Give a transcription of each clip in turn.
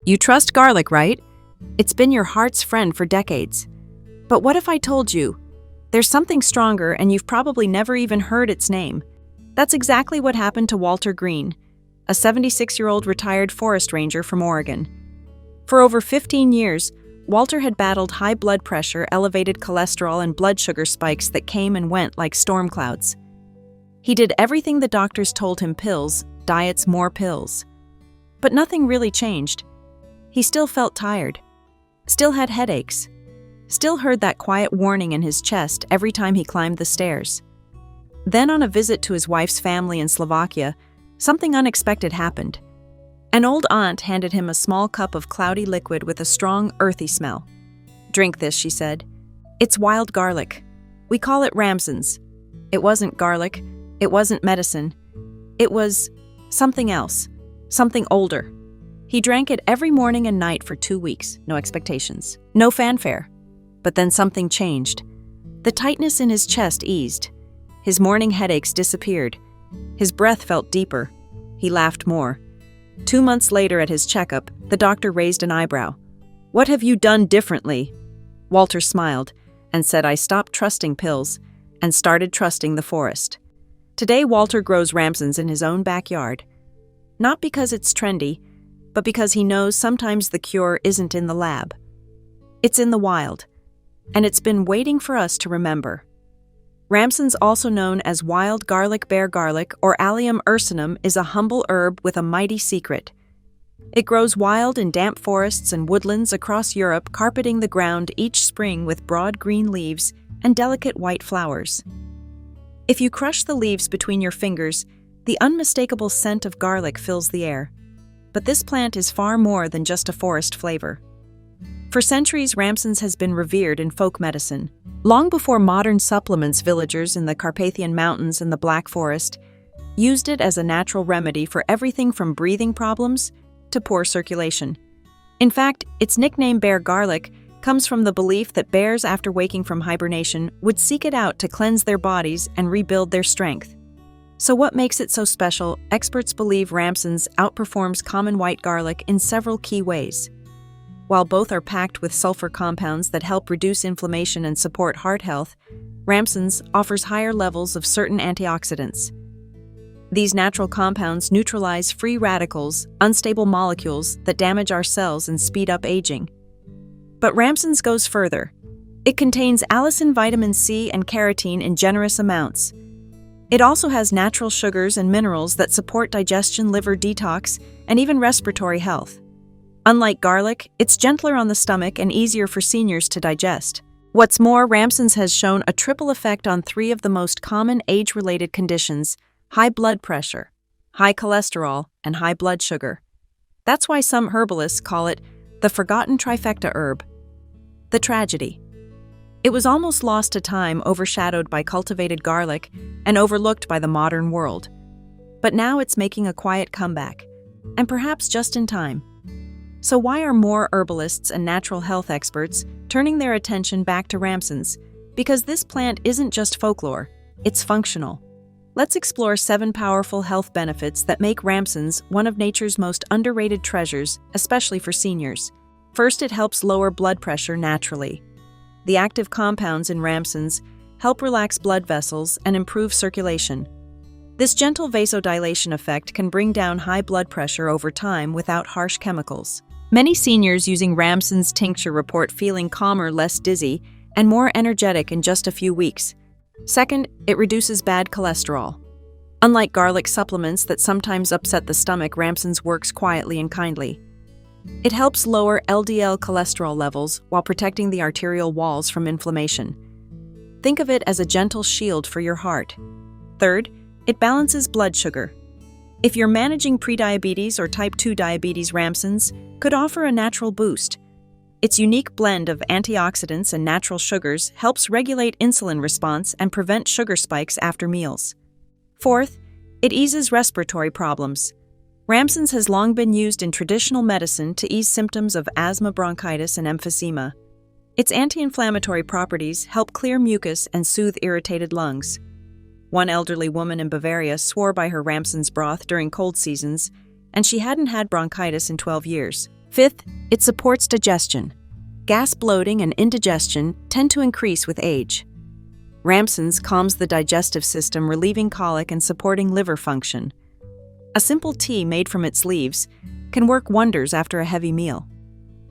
You trust garlic, right? It's been your heart's friend for decades. But what if I told you there's something stronger and you've probably never even heard its name? That's exactly what happened to Walter Green, a 76-year-old retired forest ranger from Oregon. For over 15 years, Walter had battled high blood pressure, elevated cholesterol, and blood sugar spikes that came and went like storm clouds. He did everything the doctors told him: pills, diets, more pills. But nothing really changed. He still felt tired, still had headaches, still heard that quiet warning in his chest every time he climbed the stairs. Then, on a visit to his wife's family in Slovakia, something unexpected happened. An old aunt handed him a small cup of cloudy liquid with a strong, earthy smell. "Drink this," she said. "It's wild garlic. We call it ramsons." It wasn't garlic. It wasn't medicine. It was something else, something older. He drank it every morning and night for 2 weeks, no expectations, no fanfare. But then something changed. The tightness in his chest eased. His morning headaches disappeared. His breath felt deeper. He laughed more. 2 months later at his checkup, the doctor raised an eyebrow. "What have you done differently?" Walter smiled and said, "I stopped trusting pills and started trusting the forest." Today, Walter grows ramsons in his own backyard. Not because it's trendy, but because he knows sometimes the cure isn't in the lab. It's in the wild, and it's been waiting for us to remember. Ramsons, also known as wild garlic, bear garlic, or Allium ursinum, is a humble herb with a mighty secret. It grows wild in damp forests and woodlands across Europe, carpeting the ground each spring with broad green leaves and delicate white flowers. If you crush the leaves between your fingers, the unmistakable scent of garlic fills the air. But this plant is far more than just a forest flavor. For centuries, ramsons has been revered in folk medicine. Long before modern supplements, villagers in the Carpathian Mountains and the Black Forest used it as a natural remedy for everything from breathing problems to poor circulation. In fact, its nickname bear garlic comes from the belief that bears, after waking from hibernation, would seek it out to cleanse their bodies and rebuild their strength. So what makes it so special? Experts believe ramsons outperforms common white garlic in several key ways. While both are packed with sulfur compounds that help reduce inflammation and support heart health, ramsons offers higher levels of certain antioxidants. These natural compounds neutralize free radicals, unstable molecules that damage our cells and speed up aging. But ramsons goes further. It contains allicin, vitamin C, and carotene in generous amounts. It also has natural sugars and minerals that support digestion, liver detox, and even respiratory health. Unlike garlic, it's gentler on the stomach and easier for seniors to digest. What's more, ramsons has shown a triple effect on 3 of the most common age-related conditions: high blood pressure, high cholesterol, and high blood sugar. That's why some herbalists call it the forgotten trifecta herb. The tragedy: it was almost lost to time, overshadowed by cultivated garlic and overlooked by the modern world. But now it's making a quiet comeback, and perhaps just in time. So why are more herbalists and natural health experts turning their attention back to ramsons? Because this plant isn't just folklore, it's functional. Let's explore 7 powerful health benefits that make ramsons one of nature's most underrated treasures, especially for seniors. First, it helps lower blood pressure naturally. The active compounds in ramsons help relax blood vessels and improve circulation. This gentle vasodilation effect can bring down high blood pressure over time without harsh chemicals. Many seniors using ramsons tincture report feeling calmer, less dizzy, and more energetic in just a few weeks. Second, it reduces bad cholesterol. Unlike garlic supplements that sometimes upset the stomach, ramsons works quietly and kindly. It helps lower LDL cholesterol levels while protecting the arterial walls from inflammation. Think of it as a gentle shield for your heart. Third, it balances blood sugar. If you're managing prediabetes or type 2 diabetes, ramsons could offer a natural boost. Its unique blend of antioxidants and natural sugars helps regulate insulin response and prevent sugar spikes after meals. Fourth, it eases respiratory problems. Ramsons has long been used in traditional medicine to ease symptoms of asthma, bronchitis, and emphysema. Its anti-inflammatory properties help clear mucus and soothe irritated lungs. One elderly woman in Bavaria swore by her ramsons broth during cold seasons, and she hadn't had bronchitis in 12 years. Fifth, it supports digestion. Gas, bloating, and indigestion tend to increase with age. Ramsons calms the digestive system, relieving colic and supporting liver function. A simple tea made from its leaves can work wonders after a heavy meal.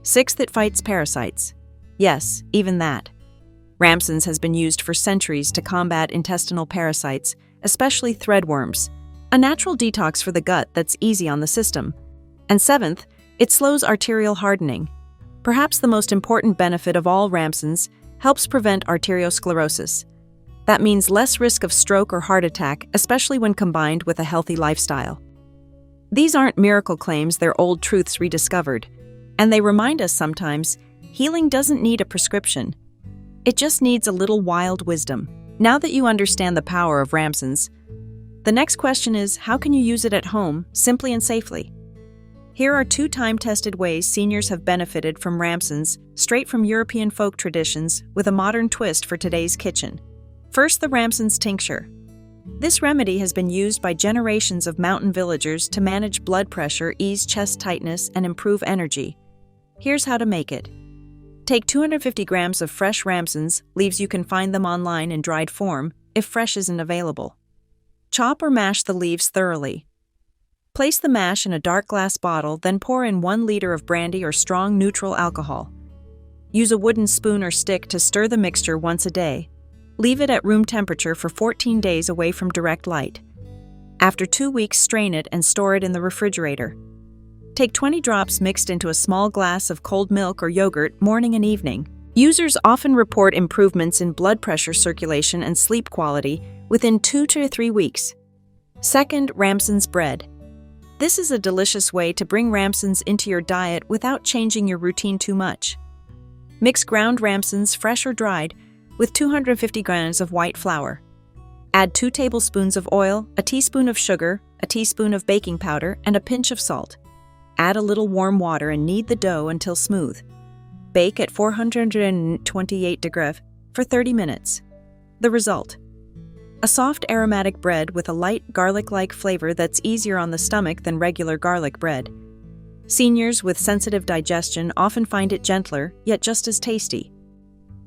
Sixth, it fights parasites. Yes, even that. Ramsons has been used for centuries to combat intestinal parasites, especially threadworms, a natural detox for the gut that's easy on the system. And seventh, it slows arterial hardening. Perhaps the most important benefit of all, Ramsons helps prevent arteriosclerosis. That means less risk of stroke or heart attack, especially when combined with a healthy lifestyle. These aren't miracle claims, they're old truths rediscovered. And they remind us sometimes healing doesn't need a prescription. It just needs a little wild wisdom. Now that you understand the power of Ramsons, the next question is, how can you use it at home, simply and safely? Here are 2 time-tested ways seniors have benefited from Ramsons, straight from European folk traditions, with a modern twist for today's kitchen. First, the Ramsons tincture. This remedy has been used by generations of mountain villagers to manage blood pressure, ease chest tightness, and improve energy. Here's how to make it. Take 250 grams of fresh Ramsons, leaves you can find them online in dried form, if fresh isn't available. Chop or mash the leaves thoroughly. Place the mash in a dark glass bottle, then pour in 1 liter of brandy or strong neutral alcohol. Use a wooden spoon or stick to stir the mixture once a day. Leave it at room temperature for 14 days away from direct light. After 2 weeks, strain it and store it in the refrigerator. Take 20 drops mixed into a small glass of cold milk or yogurt morning and evening. Users often report improvements in blood pressure, circulation, and sleep quality within 2 to 3 weeks. Second, Ramsons bread. This is a delicious way to bring Ramsons into your diet without changing your routine too much. Mix ground Ramsons, fresh or dried, with 250 grams of white flour. Add 2 tablespoons of oil, a teaspoon of sugar, a teaspoon of baking powder, and a pinch of salt. Add a little warm water and knead the dough until smooth. Bake at 428 degrees for 30 minutes. The result: a soft aromatic bread with a light garlic-like flavor that's easier on the stomach than regular garlic bread. Seniors with sensitive digestion often find it gentler, yet just as tasty.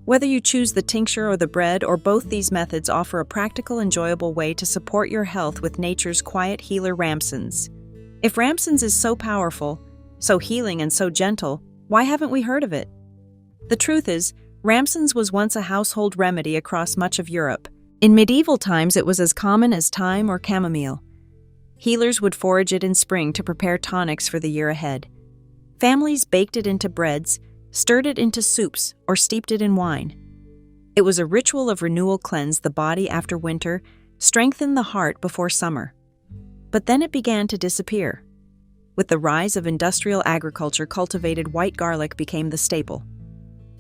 Whether you choose the tincture or the bread, or both, these methods offer a practical, enjoyable way to support your health with nature's quiet healer, Ramsons. If Ramsons is so powerful, so healing, and so gentle, why haven't we heard of it? The truth is, Ramsons was once a household remedy across much of Europe. In medieval times, it was as common as thyme or chamomile. Healers would forage it in spring to prepare tonics for the year ahead. Families baked it into breads, stirred it into soups, or steeped it in wine. It was a ritual of renewal, cleanse the body after winter, strengthen the heart before summer. But then it began to disappear. With the rise of industrial agriculture, cultivated white garlic became the staple.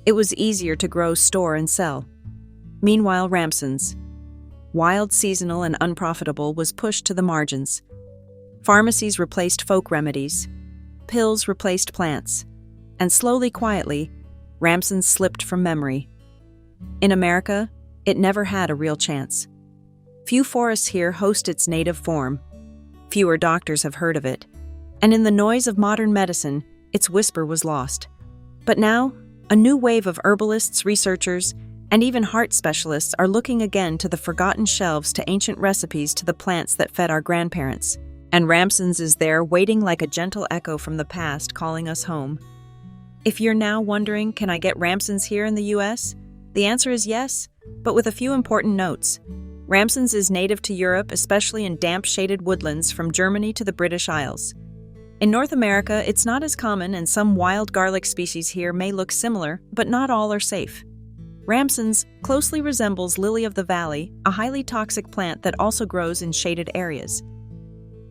It was easier to grow, store, and sell. Meanwhile, Ramsons, wild, seasonal, and unprofitable, was pushed to the margins. Pharmacies replaced folk remedies. Pills replaced plants. And slowly, quietly, Ramsons slipped from memory. In America, it never had a real chance. Few forests here host its native form. Fewer doctors have heard of it. And in the noise of modern medicine, its whisper was lost. But now, a new wave of herbalists, researchers, and even heart specialists are looking again to the forgotten shelves, to ancient recipes, to the plants that fed our grandparents. And Ramsons is there, waiting like a gentle echo from the past, calling us home. If you're now wondering, can I get Ramsons here in the US? The answer is yes, but with a few important notes. Ramsons is native to Europe, especially in damp, shaded woodlands from Germany to the British Isles. In North America, it's not as common, and some wild garlic species here may look similar, but not all are safe. Ramsons closely resembles lily of the valley, a highly toxic plant that also grows in shaded areas.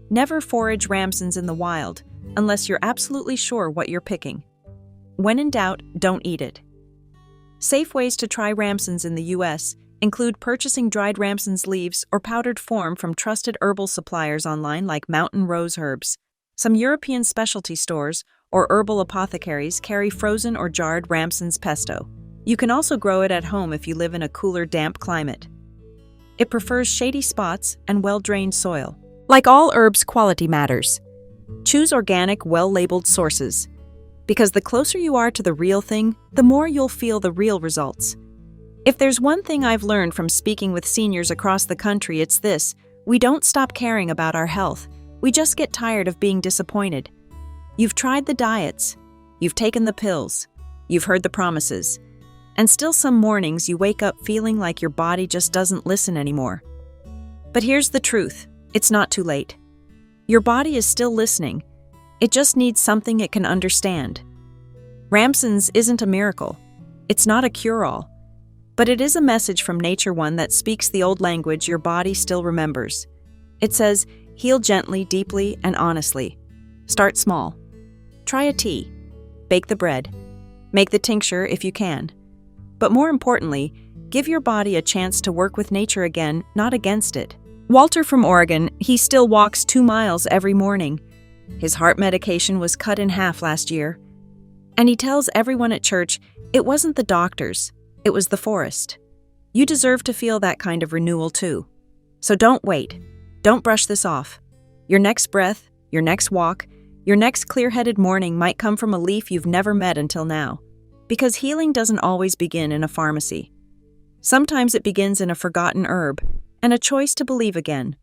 Never forage Ramsons in the wild, unless you're absolutely sure what you're picking. When in doubt, don't eat it. Safe ways to try Ramsons in the US include purchasing dried Ramsons leaves or powdered form from trusted herbal suppliers online like Mountain Rose Herbs. Some European specialty stores or herbal apothecaries carry frozen or jarred Ramsons pesto. You can also grow it at home if you live in a cooler, damp climate. It prefers shady spots and well-drained soil. Like all herbs, quality matters. Choose organic, well-labeled sources. Because the closer you are to the real thing, the more you'll feel the real results. If there's one thing I've learned from speaking with seniors across the country, it's this: we don't stop caring about our health. We just get tired of being disappointed. You've tried the diets, you've taken the pills, you've heard the promises, and still some mornings you wake up feeling like your body just doesn't listen anymore. But here's the truth: it's not too late. Your body is still listening. It just needs something it can understand. Ramsons isn't a miracle. It's not a cure-all. But it is a message from nature, one that speaks the old language your body still remembers. It says, heal gently, deeply, and honestly. Start small. Try a tea. Bake the bread. Make the tincture if you can. But more importantly, give your body a chance to work with nature again, not against it. Walter from Oregon, he still walks 2 miles every morning. His heart medication was cut in half last year. And he tells everyone at church, it wasn't the doctors, it was the forest. You deserve to feel that kind of renewal too. So don't wait. Don't brush this off. Your next breath, your next walk, your next clear-headed morning might come from a leaf you've never met until now. Because healing doesn't always begin in a pharmacy. Sometimes it begins in a forgotten herb and a choice to believe again.